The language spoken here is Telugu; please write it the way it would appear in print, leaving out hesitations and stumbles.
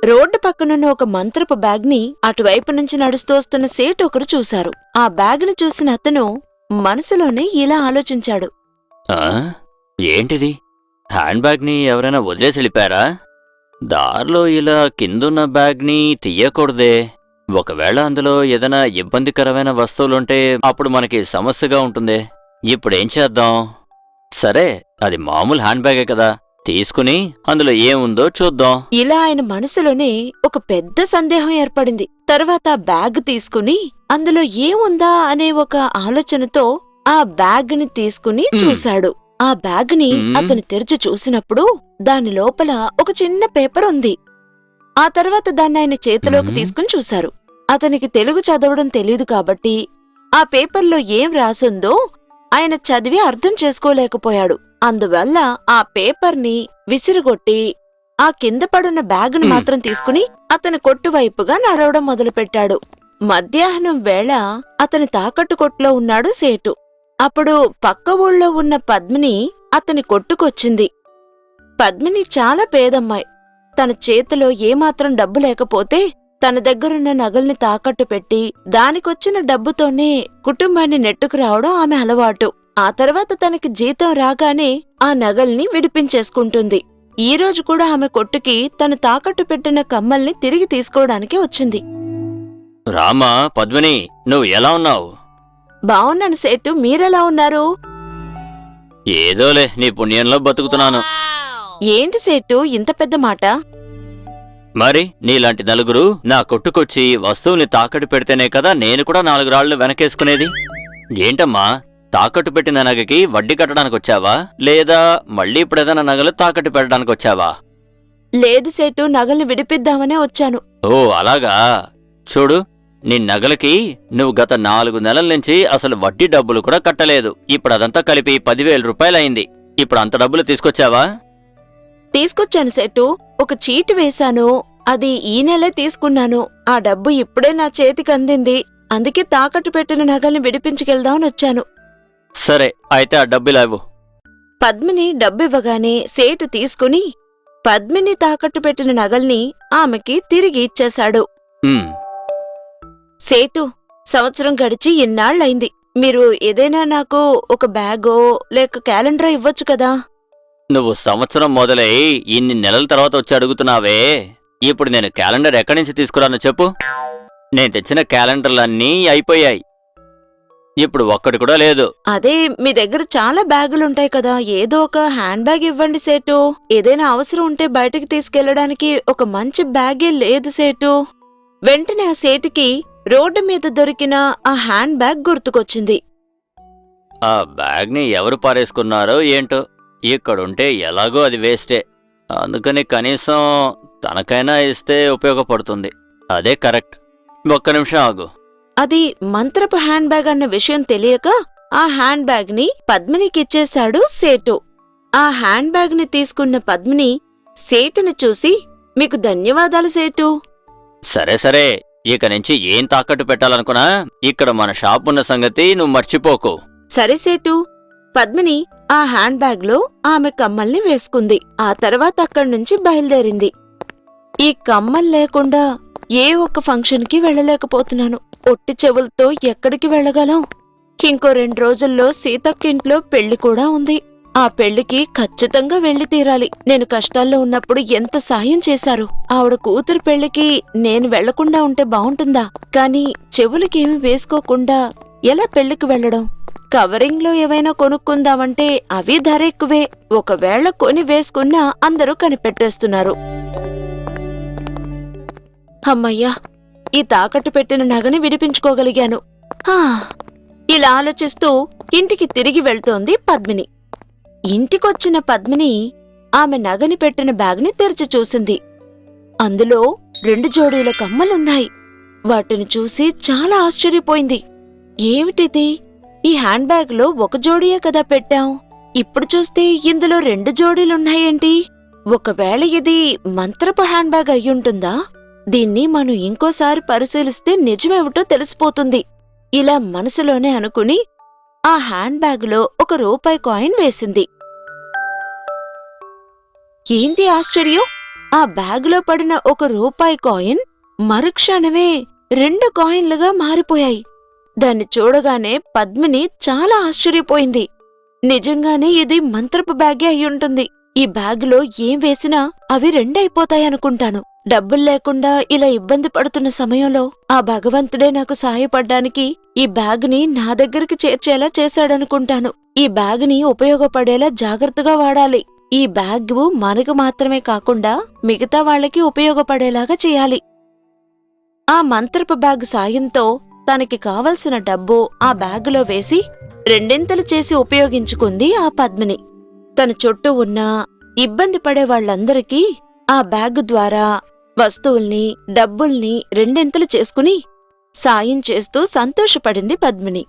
రోడ్డు పక్కనున్న ఒక మంత్రపు బ్యాగ్ని అటువైపు నుంచి నడుస్తూ వస్తున్న సేటు ఒకరు చూశారు. ఆ బ్యాగ్ని చూసిన అతను మనసులోనే ఇలా ఆలోచించాడు. ఏంటిది? హ్యాండ్ బ్యాగ్ని ఎవరైనా వదిలేసి వెళ్ళిపారా? దారిలో ఇలా కిందున్న బ్యాగ్ని తీయకూడదే. ఒకవేళ అందులో ఏదైనా ఇబ్బందికరమైన వస్తువులుంటే అప్పుడు మనకి సమస్యగా ఉంటుందే. ఇప్పుడేం చేద్దాం? సరే, అది మామూలు హ్యాండ్ బ్యాగే కదా, తీసుకుని అందులో ఏముందో చూద్దాం. ఇలా ఆయన మనసులోనే ఒక పెద్ద సందేహం ఏర్పడింది. తర్వాత బ్యాగ్ తీసుకుని అందులో ఏముందా అనే ఒక ఆలోచనతో ఆ బ్యాగ్ని తీసుకుని చూశాడు. ఆ బ్యాగ్ని అతను తెరిచి చూసినప్పుడు దాని లోపల ఒక చిన్న పేపర్ ఉంది. ఆ తర్వాత దాన్ని ఆయన చేతిలోకి తీసుకుని చూశారు. అతనికి తెలుగు చదవడం తెలీదు కాబట్టి ఆ పేపర్లో ఏం రాసుందో ఆయన చదివి అర్థం చేసుకోలేకపోయాడు. అందువల్ల ఆ పేపర్ని విసిరుగొట్టి ఆ కింద పడున్న బ్యాగును మాత్రం తీసుకుని అతని కొట్టువైపుగా నడవడం మొదలుపెట్టాడు. మధ్యాహ్నం వేళ అతని తాకట్టు కొట్టులో ఉన్నాడు సేటు. అప్పుడు పక్క ఊళ్ళో ఉన్న పద్మిని అతని కొట్టుకొచ్చింది. పద్మిని చాలా పేదమ్మాయి. తన చేతిలో ఏమాత్రం డబ్బు లేకపోతే తన దగ్గరున్న నగల్ని తాకట్టు పెట్టి దానికొచ్చిన డబ్బుతోనే కుటుంబాన్ని నెట్టుకు రావడం ఆమె అలవాటు. ఆ తర్వాత తనకి జీతం రాగానే ఆ నగల్ని విడిపించేసుకుంటుంది. ఈరోజు కూడా ఆమె కొట్టుకి తను తాకట్టు పెట్టిన కమ్మల్ని తిరిగి తీసుకోవడానికి వచ్చింది. రామా, పద్మిని, నువ్వు ఎలా ఉన్నావు? బావున్నాను సేటు, మీరెలా ఉన్నారు? ఏదోలే, నీ పుణ్యంలో బతుకుతున్నాను. ఏంటి సేటు ఇంత పెద్ద మాట? మరి నీలాంటి నలుగురు నా కొట్టుకొచ్చి వస్తువుని తాకట్టు పెడితేనే కదా నేను కూడా 4 రాళ్లు వెనకేసుకునేది. ఏంటమ్మా, తాకట్టు పెట్టిన నగకి వడ్డీ కట్టడానికొచ్చావా, లేదా మళ్ళీ ఇప్పుడేదైనా నగలు తాకట్టు పెట్టడానికొచ్చావా? లేదు సేటు, నగల్ని విడిపిద్దామనే వచ్చాను. ఓ అలాగా. చూడు, నీ నగలకి నువ్వు గత 4 నెలల నుంచి అసలు వడ్డీ డబ్బులు కూడా కట్టలేదు. ఇప్పుడు అదంతా కలిపి 10,000 రూపాయలయింది. ఇప్పుడు అంత డబ్బులు తీసుకొచ్చావా? తీసుకొచ్చాను సేటు. ఒక చీటు వేశాను, అది ఈ నెలే తీసుకున్నాను. ఆ డబ్బు ఇప్పుడే నా చేతికి అందింది. అందుకే తాకట్టు పెట్టిన నగల్ని విడిపించుకెళ్దామని వచ్చాను. సరే, అయితే ఆ డబ్బులా ఇవ్వు. పద్మిని డబ్బివ్వగానే సేటు తీసుకుని పద్మిని తాకట్టు పెట్టిన నగల్ని ఆమెకి తిరిగి ఇచ్చేశాడు. సేటు, సంవత్సరం గడిచి ఇన్నాళ్లయింది. మీరు ఏదైనా నాకు ఒక బ్యాగో లేక క్యాలెండరో ఇవ్వచ్చు కదా? నువ్వు సంవత్సరం మొదలై ఇన్ని నెలల తర్వాత వచ్చి అడుగుతున్నావే. ఇప్పుడు నేను క్యాలెండర్ ఎక్కడి నుంచి తీసుకురాను చెప్పు? నేను తెచ్చిన క్యాలెండర్లన్నీ అయిపోయాయి. ఇప్పుడు ఒక్కటి కూడా లేదు. అదే, మీ దగ్గర చాలా బ్యాగులుంటాయి కదా, ఏదో ఒక హ్యాండ్ బ్యాగ్ ఇవ్వండి సేటు. ఏదైనా అవసరం ఉంటే బయటికి తీసుకెళ్లడానికి ఒక మంచి బ్యాగే లేదు సేటు. వెంటనే ఆ సేటుకి రోడ్డు మీద దొరికిన ఆ హ్యాండ్ బ్యాగ్ గుర్తుకొచ్చింది. ఆ బ్యాగ్ని ఎవరు పారేసుకున్నారో ఏంటో. ఇక్కడుంటే ఎలాగో అది వేస్టే. అందుకని కనీసం తనకైనా ఇస్తే ఉపయోగపడుతుంది. అదే కరెక్ట్. ఒక్క నిమిషం ఆగు. అది మంత్రపు హ్యాండ్ బ్యాగ్ అన్న విషయం తెలియక ఆ హ్యాండ్ బ్యాగ్ ని పద్మినికిచ్చేశాడు సేటు. ఆ హ్యాండ్ బ్యాగ్ ని తీసుకున్న పద్మిని సేటుని చూసి, మీకు ధన్యవాదాలు సేటు. సరే సరే, ఇక నుంచి ఏం తాకట్టు పెట్టాలనుకున్నా ఇక్కడ మన షాప్ ఉన్న సంగతి నువ్వు మర్చిపోకు. సరే సేటు. పద్మిని ఆ హ్యాండ్ బ్యాగ్ లో ఆమె కమ్మల్ని వేసుకుంది. ఆ తర్వాత అక్కడ్నుంచి బయలుదేరింది. ఈ కమ్మల్ లేకుండా ఏ ఒక్క ఫంక్షన్కి వెళ్ళలేకపోతున్నాను. ఒట్టి చెవులతో ఎక్కడికి వెళ్ళగలం? ఇంకో 2 రోజుల్లో సీతక్కింట్లో పెళ్లి కూడా ఉంది. ఆ పెళ్లికి ఖచ్చితంగా వెళ్లి తీరాలి. నేను కష్టాల్లో ఉన్నప్పుడు ఎంత సాయం చేశారు. ఆవిడ కూతురు పెళ్లికి నేను వెళ్లకుండా ఉంటే బావుంటుందా? కాని చెవులకేమీ వేసుకోకుండా ఎలా పెళ్లికి వెళ్లడం? కవరింగ్ లో ఏవైనా కొనుక్కుందామంటే అవి ధర ఎక్కువే. ఒకవేళ కొని వేసుకున్నా అందరూ కనిపెట్టేస్తున్నారు. అమ్మయ్యా, ఈ తాకట్టు పెట్టిన నగని విడిపించుకోగలిగాను. ఇలా ఆలోచిస్తూ ఇంటికి తిరిగి వెళ్తోంది పద్మిని. ఇంటికొచ్చిన పద్మిని ఆమె నగని పెట్టిన బ్యాగ్ని తెరిచి చూసింది. అందులో 2 జోడీల కమ్మలున్నాయి. వాటిని చూసి చాలా ఆశ్చర్యపోయింది. ఏమిటిది? ఈ హ్యాండ్ బ్యాగ్ లో 1 జోడీయే కదా పెట్టాం. ఇప్పుడు చూస్తే ఇందులో 2 జోడీలున్నాయేంటి? ఒకవేళ ఇది మంత్రపు హ్యాండ్ బ్యాగ్ అయ్యుంటుందా? దీన్ని మనం ఇంకోసారి పరిశీలిస్తే నిజమేమిటో తెలిసిపోతుంది. ఇలా మనసులోనే అనుకుని ఆ హ్యాండ్ బ్యాగులో 1 రూపాయి కాయిన్ వేసింది. ఏంటి ఆశ్చర్యం? ఆ బ్యాగులో పడిన ఒక రూపాయి కాయిన్ మరుక్షణమే 2 కాయిన్లుగా మారిపోయాయి. దాన్ని చూడగానే పద్మిని చాలా ఆశ్చర్యపోయింది. నిజంగానే ఇది మంత్రపు బ్యాగే అయ్యుంటుంది. ఈ బ్యాగులో ఏం వేసినా అవి 2 అయిపోతాయనుకుంటాను. డబ్బుల్లేకుండా ఇలా ఇబ్బంది పడుతున్న సమయంలో ఆ భగవంతుడే నాకు సాయపడ్డానికి ఈ బ్యాగుని నా దగ్గరికి చేర్చేలా చేశాడనుకుంటాను. ఈ బ్యాగుని ఉపయోగపడేలా జాగ్రత్తగా వాడాలి. ఈ బ్యాగు మనకు మాత్రమే కాకుండా మిగతా వాళ్ళకి ఉపయోగపడేలాగా చేయాలి. ఆ మంత్రపు బ్యాగు సాయంతో తనకి కావలసిన డబ్బు ఆ బ్యాగులో వేసి 2 చేసి ఉపయోగించుకుంది ఆ పద్మిని. తన చుట్టూ ఉన్న ఇబ్బంది పడే వాళ్లందరికీ ఆ బ్యాగు ద్వారా వస్తువుల్ని, డబ్బుల్ని 2 చేసుకుని సాయం చేస్తూ సంతోషపడింది పద్మిని.